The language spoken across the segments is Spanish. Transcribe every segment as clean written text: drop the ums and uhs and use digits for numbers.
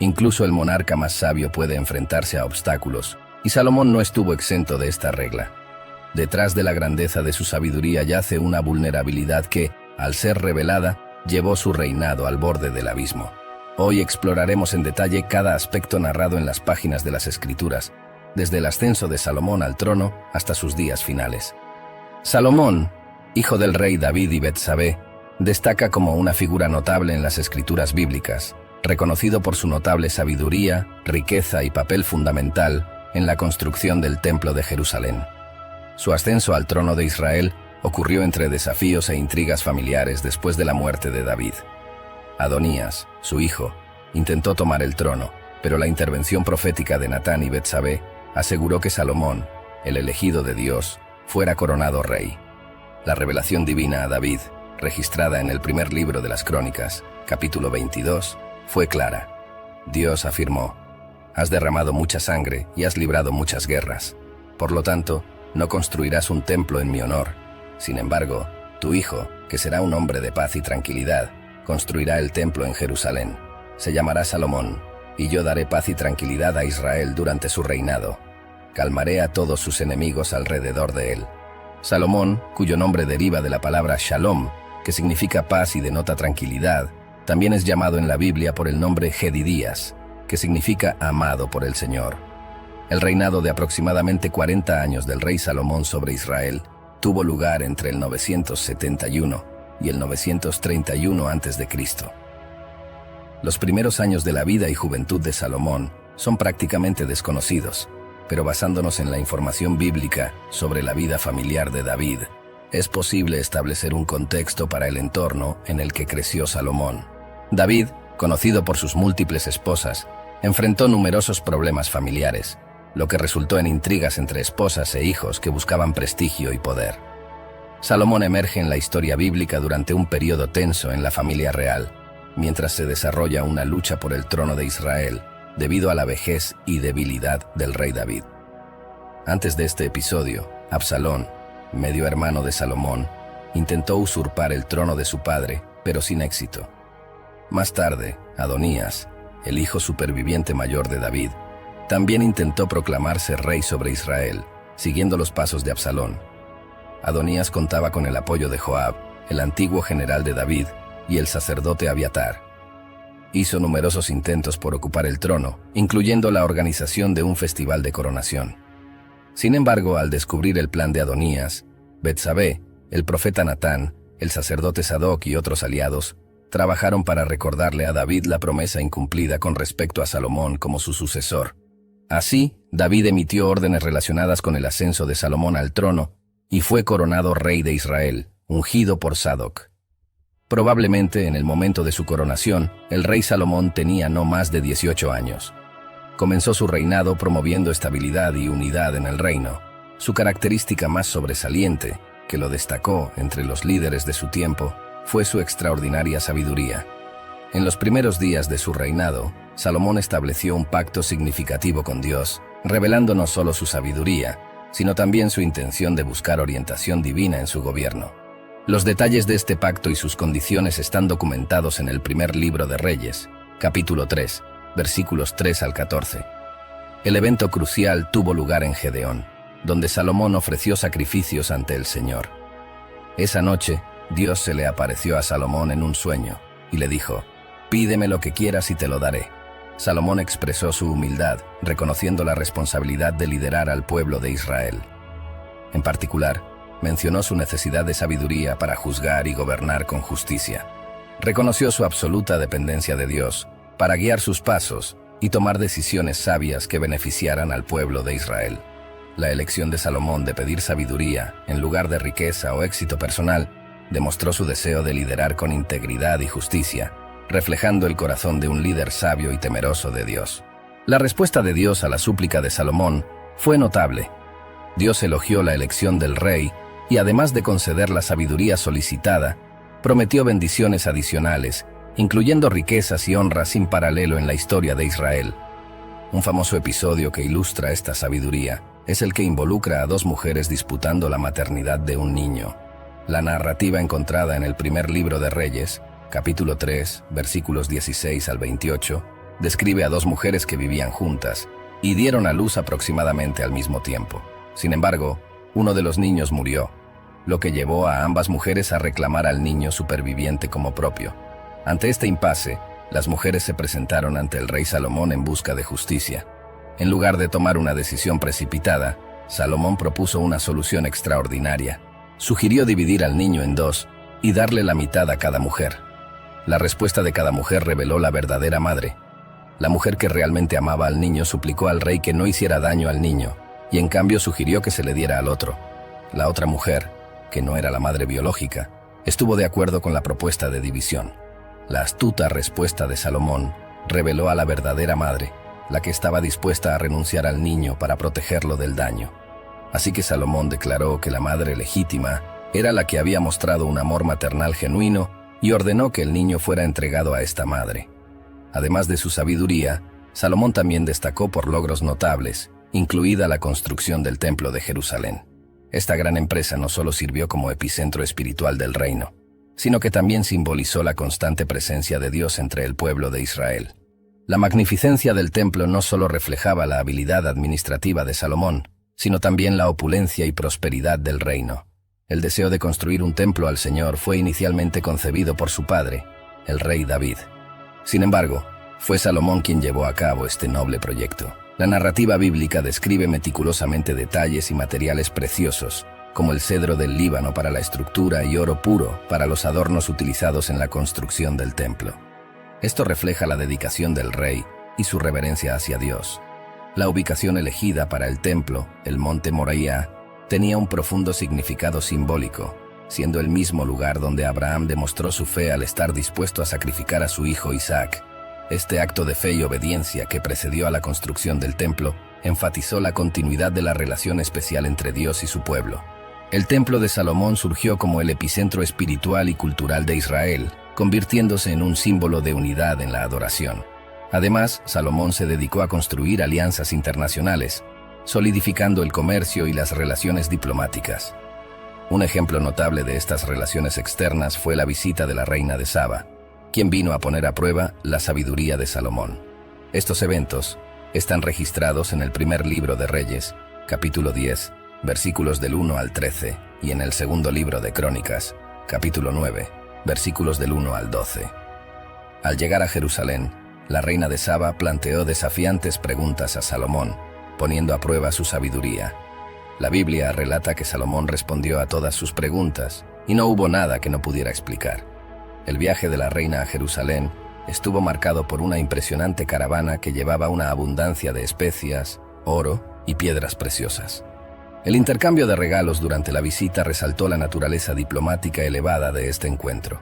Incluso el monarca más sabio puede enfrentarse a obstáculos, y Salomón no estuvo exento de esta regla. Detrás de la grandeza de su sabiduría yace una vulnerabilidad que, al ser revelada, llevó su reinado al borde del abismo. Hoy exploraremos en detalle cada aspecto narrado en las páginas de las Escrituras, desde el ascenso de Salomón al trono hasta sus días finales. Salomón, hijo del rey David y Betsabé, destaca como una figura notable en las Escrituras bíblicas, reconocido por su notable sabiduría, riqueza y papel fundamental en la construcción del Templo de Jerusalén. Su ascenso al trono de Israel ocurrió entre desafíos e intrigas familiares después de la muerte de David. Adonías, su hijo, intentó tomar el trono, pero la intervención profética de Natán y Betsabé aseguró que Salomón, el elegido de Dios, fuera coronado rey. La revelación divina a David, registrada en el primer libro de las Crónicas, capítulo 22, fue clara. Dios afirmó: «Has derramado mucha sangre y has librado muchas guerras. Por lo tanto, no construirás un templo en mi honor. Sin embargo, tu hijo, que será un hombre de paz y tranquilidad, construirá el templo en Jerusalén. Se llamará Salomón, y yo daré paz y tranquilidad a Israel durante su reinado. Calmaré a todos sus enemigos alrededor de él». Salomón, cuyo nombre deriva de la palabra Shalom, que significa paz y denota tranquilidad, también es llamado en la Biblia por el nombre Jedidías, que significa amado por el Señor. El reinado de aproximadamente 40 años del rey Salomón sobre Israel tuvo lugar entre el 971 y el 931 a.C. Los primeros años de la vida y juventud de Salomón son prácticamente desconocidos, pero basándonos en la información bíblica sobre la vida familiar de David, es posible establecer un contexto para el entorno en el que creció Salomón. David, conocido por sus múltiples esposas, enfrentó numerosos problemas familiares, lo que resultó en intrigas entre esposas e hijos que buscaban prestigio y poder. Salomón emerge en la historia bíblica durante un periodo tenso en la familia real, mientras se desarrolla una lucha por el trono de Israel debido a la vejez y debilidad del rey David. Antes de este episodio, Absalón, medio hermano de Salomón, intentó usurpar el trono de su padre, pero sin éxito. Más tarde, Adonías, el hijo superviviente mayor de David, también intentó proclamarse rey sobre Israel, siguiendo los pasos de Absalón. Adonías contaba con el apoyo de Joab, el antiguo general de David, y el sacerdote Abiatar. Hizo numerosos intentos por ocupar el trono, incluyendo la organización de un festival de coronación. Sin embargo, al descubrir el plan de Adonías, Betsabé, el profeta Natán, el sacerdote Sadoc y otros aliados trabajaron para recordarle a David la promesa incumplida con respecto a Salomón como su sucesor. Así, David emitió órdenes relacionadas con el ascenso de Salomón al trono y fue coronado rey de Israel, ungido por Sadoc. Probablemente en el momento de su coronación, el rey Salomón tenía no más de 18 años. Comenzó su reinado promoviendo estabilidad y unidad en el reino. Su característica más sobresaliente, que lo destacó entre los líderes de su tiempo, fue su extraordinaria sabiduría. En los primeros días de su reinado, Salomón estableció un pacto significativo con Dios, revelando no solo su sabiduría, sino también su intención de buscar orientación divina en su gobierno. Los detalles de este pacto y sus condiciones están documentados en el primer libro de Reyes, capítulo 3, versículos 3 al 14. El evento crucial tuvo lugar en Gedeón, donde Salomón ofreció sacrificios ante el Señor. Esa noche, Dios se le apareció a Salomón en un sueño y le dijo: «Pídeme lo que quieras y te lo daré». Salomón expresó su humildad, reconociendo la responsabilidad de liderar al pueblo de Israel. En particular, mencionó su necesidad de sabiduría para juzgar y gobernar con justicia. Reconoció su absoluta dependencia de Dios para guiar sus pasos y tomar decisiones sabias que beneficiaran al pueblo de Israel. La elección de Salomón de pedir sabiduría en lugar de riqueza o éxito personal demostró su deseo de liderar con integridad y justicia, reflejando el corazón de un líder sabio y temeroso de Dios. La respuesta de Dios a la súplica de Salomón fue notable. Dios elogió la elección del rey y, además de conceder la sabiduría solicitada, prometió bendiciones adicionales, incluyendo riquezas y honras sin paralelo en la historia de Israel. Un famoso episodio que ilustra esta sabiduría es el que involucra a dos mujeres disputando la maternidad de un niño. La narrativa encontrada en el primer libro de Reyes, capítulo 3, versículos 16 al 28, describe a dos mujeres que vivían juntas y dieron a luz aproximadamente al mismo tiempo. Sin embargo, uno de los niños murió, lo que llevó a ambas mujeres a reclamar al niño superviviente como propio. Ante este impasse, las mujeres se presentaron ante el rey Salomón en busca de justicia. En lugar de tomar una decisión precipitada, Salomón propuso una solución extraordinaria. Sugirió dividir al niño en dos y darle la mitad a cada mujer. La respuesta de cada mujer reveló la verdadera madre. La mujer que realmente amaba al niño suplicó al rey que no hiciera daño al niño, y en cambio sugirió que se le diera al otro. La otra mujer, que no era la madre biológica, estuvo de acuerdo con la propuesta de división. La astuta respuesta de Salomón reveló a la verdadera madre, la que estaba dispuesta a renunciar al niño para protegerlo del daño. Así que Salomón declaró que la madre legítima era la que había mostrado un amor maternal genuino y ordenó que el niño fuera entregado a esta madre. Además de su sabiduría, Salomón también destacó por logros notables, incluida la construcción del Templo de Jerusalén. Esta gran empresa no solo sirvió como epicentro espiritual del reino, sino que también simbolizó la constante presencia de Dios entre el pueblo de Israel. La magnificencia del templo no solo reflejaba la habilidad administrativa de Salomón, sino también la opulencia y prosperidad del reino. El deseo de construir un templo al Señor fue inicialmente concebido por su padre, el rey David. Sin embargo, fue Salomón quien llevó a cabo este noble proyecto. La narrativa bíblica describe meticulosamente detalles y materiales preciosos, como el cedro del Líbano para la estructura y oro puro para los adornos utilizados en la construcción del templo. Esto refleja la dedicación del rey y su reverencia hacia Dios. La ubicación elegida para el templo, el monte Moriah, tenía un profundo significado simbólico, siendo el mismo lugar donde Abraham demostró su fe al estar dispuesto a sacrificar a su hijo Isaac. Este acto de fe y obediencia que precedió a la construcción del templo enfatizó la continuidad de la relación especial entre Dios y su pueblo. El templo de Salomón surgió como el epicentro espiritual y cultural de Israel, convirtiéndose en un símbolo de unidad en la adoración. Además, Salomón se dedicó a construir alianzas internacionales, solidificando el comercio y las relaciones diplomáticas. Un ejemplo notable de estas relaciones externas fue la visita de la reina de Saba, quien vino a poner a prueba la sabiduría de Salomón. Estos eventos están registrados en el primer libro de Reyes, capítulo 10, versículos del 1 al 13, y en el segundo libro de Crónicas, capítulo 9, versículos del 1 al 12. Al llegar a Jerusalén, la reina de Saba planteó desafiantes preguntas a Salomón, poniendo a prueba su sabiduría. La Biblia relata que Salomón respondió a todas sus preguntas, y no hubo nada que no pudiera explicar. El viaje de la reina a Jerusalén estuvo marcado por una impresionante caravana que llevaba una abundancia de especias, oro y piedras preciosas. El intercambio de regalos durante la visita resaltó la naturaleza diplomática elevada de este encuentro.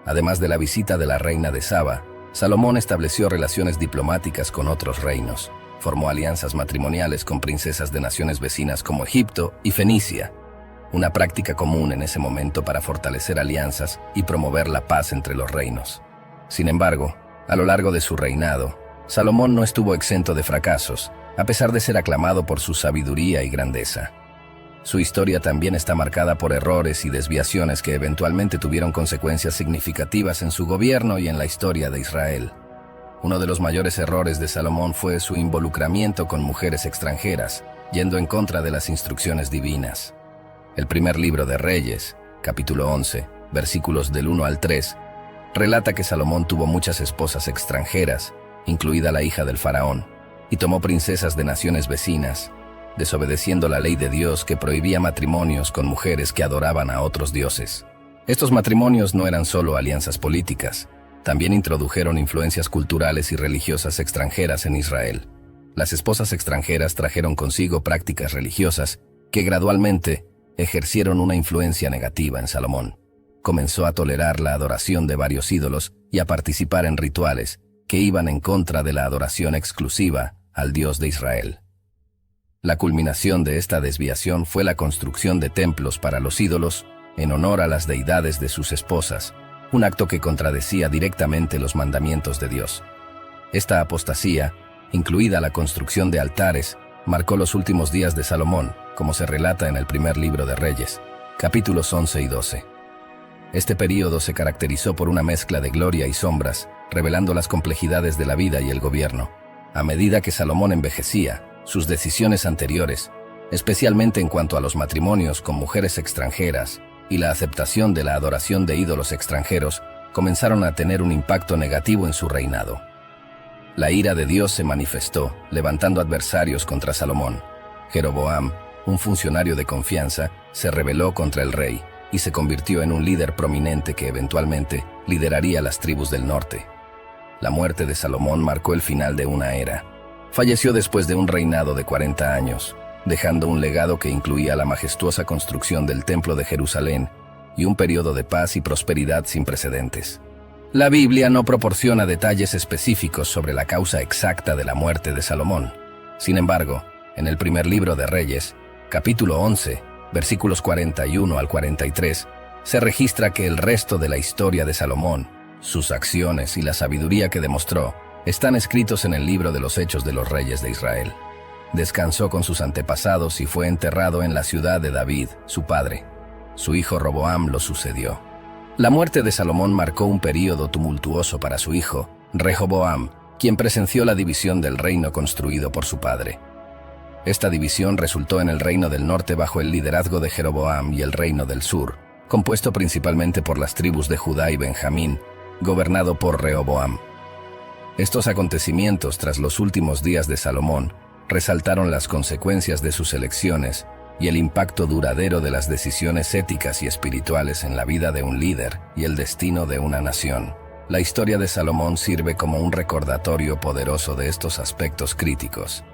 Además de la visita de la reina de Saba, Salomón estableció relaciones diplomáticas con otros reinos. Formó alianzas matrimoniales con princesas de naciones vecinas como Egipto y Fenicia, una práctica común en ese momento para fortalecer alianzas y promover la paz entre los reinos. Sin embargo, a lo largo de su reinado, Salomón no estuvo exento de fracasos, a pesar de ser aclamado por su sabiduría y grandeza. Su historia también está marcada por errores y desviaciones que eventualmente tuvieron consecuencias significativas en su gobierno y en la historia de Israel. Uno de los mayores errores de Salomón fue su involucramiento con mujeres extranjeras, yendo en contra de las instrucciones divinas. El primer libro de Reyes, capítulo 11, versículos del 1 al 3, relata que Salomón tuvo muchas esposas extranjeras, incluida la hija del faraón, y tomó princesas de naciones vecinas, desobedeciendo la ley de Dios que prohibía matrimonios con mujeres que adoraban a otros dioses. Estos matrimonios no eran solo alianzas políticas, también introdujeron influencias culturales y religiosas extranjeras en Israel. Las esposas extranjeras trajeron consigo prácticas religiosas que gradualmente ejercieron una influencia negativa en Salomón. Comenzó a tolerar la adoración de varios ídolos y a participar en rituales que iban en contra de la adoración exclusiva al Dios de Israel. La culminación de esta desviación fue la construcción de templos para los ídolos en honor a las deidades de sus esposas, un acto que contradecía directamente los mandamientos de Dios. Esta apostasía, incluida la construcción de altares, marcó los últimos días de Salomón, como se relata en el primer libro de Reyes, capítulos 11 y 12. Este período se caracterizó por una mezcla de gloria y sombras, revelando las complejidades de la vida y el gobierno. A medida que Salomón envejecía, sus decisiones anteriores, especialmente en cuanto a los matrimonios con mujeres extranjeras y la aceptación de la adoración de ídolos extranjeros, comenzaron a tener un impacto negativo en su reinado. La ira de Dios se manifestó, levantando adversarios contra Salomón. Jeroboam, un funcionario de confianza, se rebeló contra el rey y se convirtió en un líder prominente que eventualmente lideraría las tribus del norte. La muerte de Salomón marcó el final de una era. Falleció después de un reinado de 40 años, dejando un legado que incluía la majestuosa construcción del Templo de Jerusalén y un periodo de paz y prosperidad sin precedentes. La Biblia no proporciona detalles específicos sobre la causa exacta de la muerte de Salomón. Sin embargo, en el primer libro de Reyes, capítulo 11, versículos 41 al 43, se registra que el resto de la historia de Salomón, sus acciones y la sabiduría que demostró, están escritos en el libro de los Hechos de los Reyes de Israel. Descansó con sus antepasados y fue enterrado en la ciudad de David, su padre. Su hijo Roboam lo sucedió. La muerte de Salomón marcó un período tumultuoso para su hijo, Rehoboam, quien presenció la división del reino construido por su padre. Esta división resultó en el reino del norte bajo el liderazgo de Jeroboam y el reino del sur, compuesto principalmente por las tribus de Judá y Benjamín, gobernado por Rehoboam. Estos acontecimientos tras los últimos días de Salomón resaltaron las consecuencias de sus elecciones y el impacto duradero de las decisiones éticas y espirituales en la vida de un líder y el destino de una nación. La historia de Salomón sirve como un recordatorio poderoso de estos aspectos críticos.